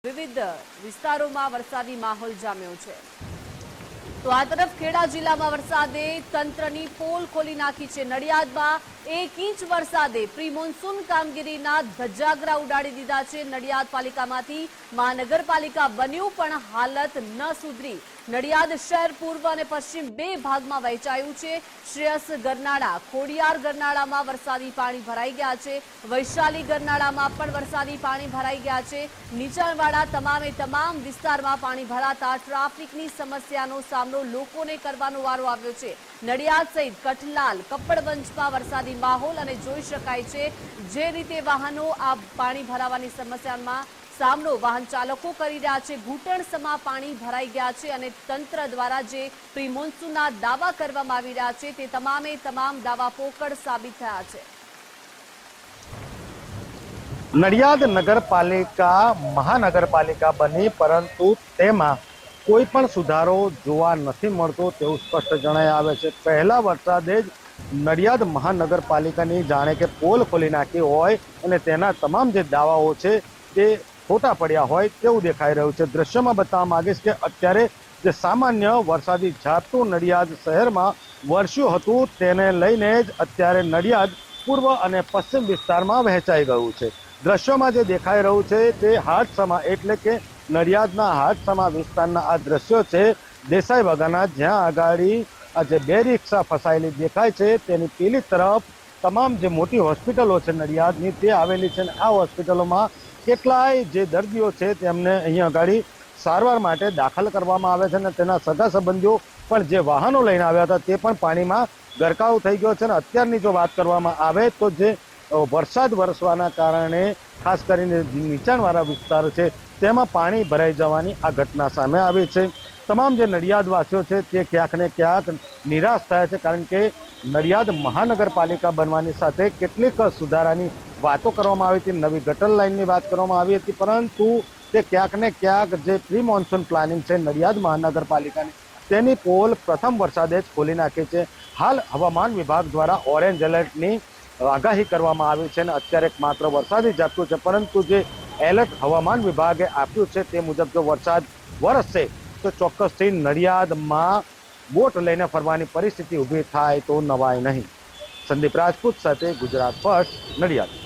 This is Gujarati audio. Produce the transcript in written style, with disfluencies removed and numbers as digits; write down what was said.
વિવિધ વિસ્તારોમાં વરસાદી માહોલ જામ્યો છે। તો આ તરફ ખેડા જિલ્લામાં વરસાદે તંત્રની પોલ ખોલી નાખી છે। નડિયાદમાં 1 ઇંચ વરસાદે પ્રી મોન્સૂન કામગીરીના ધજાગરા ઉડાડી દીધા છે। નડિયાદ પાલિકામાંથી મહાનગરપાલિકા બન્યું પણ હાલત ન સુધરી। નડિયાદ શહેર પૂર્વ અને પશ્ચિમ બે ભાગમાં વહેંચાયું છે। શ્રેયસ ગરનાળા, ખોડિયાર ગરનાળામાં વરસાદી પાણી ભરાઈ ગયા છે। વૈશાલી ગરનાળામાં પણ વરસાદી પાણી ભરાઈ ગયા છે। નીચાણવાળા તમામ વિસ્તારમાં પાણી ભરાતા ટ્રાફિકની સમસ્યાનો સામનો લોકોને કરવાનો વારો આવ્યો છે। નડિયાદ સહિત કઠલાલ, કપ્પડવંજમાં વરસાદી માહોલ અને જોઈ શકાય છે જે રીતે વાહનો આ પાણી ભરાવાની સમસ્યામાં સામનો વાહન ચાલકો કરી રહ્યા છે। ઘૂંટણસમાં પાણી ભરાઈ ગયા છે અને તંત્ર દ્વારા જે પ્રી મોન્સૂનના દાવા કરવામાં આવી રહ્યા છે તે તમામ દાવા પોકળ સાબિત થયા છે। નડિયાદ નગરપાલિકા મહાનગરપાલિકા બની, પરંતુ તેમાં કોઈ પણ સુધારો જોવા નથી મળતો તેવું સ્પષ્ટ જણાઈ આવે છે। પહેલા વરસાદે જ નડિયાદ મહાનગરપાલિકાની જાણે કે પોલ ખોલી નાખી હોય અને તેના તમામ જે દાવાઓ છે તે ખોટા પડ્યા હોય તેવું દેખાઈ રહ્યું છે। દ્રશ્યમાં બતાવવા માંગીશ કે અત્યારે જે સામાન્ય વરસાદી ઝાપટું નડિયાદ શહેરમાં વરસ્યું હતું તેને લઈને જ અત્યારે નડિયાદ પૂર્વ અને પશ્ચિમ વિસ્તારમાં વહેંચાઈ ગયું છે। દ્રશ્યોમાં જે દેખાઈ રહ્યું છે તે હાટસમા એટલે કે નડિયાદના હાટસમા વિસ્તારના આ દ્રશ્યો છે। દેસાઈ બગાના જ્યાં આગાડી આ જે બે રિક્ષા ફસાયેલી દેખાય છે તેની પેલી તરફ તમામ જે મોટી હોસ્પિટલો છે નડિયાદની તે આવેલી છે। આ હોસ્પિટલોમાં કેટલાય જે દર્દીઓ છે તેમને અહીંયા આગળ સારવાર માટે દાખલ કરવામાં આવે છે અને તેના સગા સંબંધીઓ પણ જે વાહનો લઈને આવ્યા હતા તે પણ પાણીમાં ગરકાવ થઈ ગયો છે। અને અત્યારની જો વાત કરવામાં આવે તો જે વરસાદ વરસવાના કારણે ખાસ કરીને નીચાણવાળા વિસ્તાર છે તેમાં પાણી ભરાઈ જવાની આ ઘટના સામે આવી છે। તમામ જે નડિયાદવાસીઓ છે તે ક્યાંક ને ક્યાંક નિરાશ થયા છે, કારણ કે નડિયાદ મહાનગરપાલિકા બનવાની સાથે કેટલીક સુધારાની વાતો કરવામાં આવી હતી, નવી ગટર લાઇનની વાત કરવામાં આવી હતી, પરંતુ તે ક્યાંક ને ક્યાંક જે પ્રી મોન્સૂન પ્લાનિંગ છે નડિયાદ મહાનગરપાલિકાની તેની પોલ પ્રથમ વરસાદે જ ખોલી નાખી છે। હાલ હવામાન વિભાગ દ્વારા ઓરેન્જ એલર્ટની આગાહી કરવામાં આવી છે અને અત્યારે માત્ર વરસાદી ઝાપટું છે, પરંતુ જે એલર્ટ હવામાન વિભાગે આપ્યું છે તે મુજબ જો વરસાદ વરસશે તો ચોક્કસથી નડિયાદમાં બોટ લઈને ફરવાની પરિસ્થિતિ ઊભી થાય તો નવાય નહીં। સંદીપ રાજપૂત સાથે ગુજરાત ફર્સ્ટ, નડિયાદ।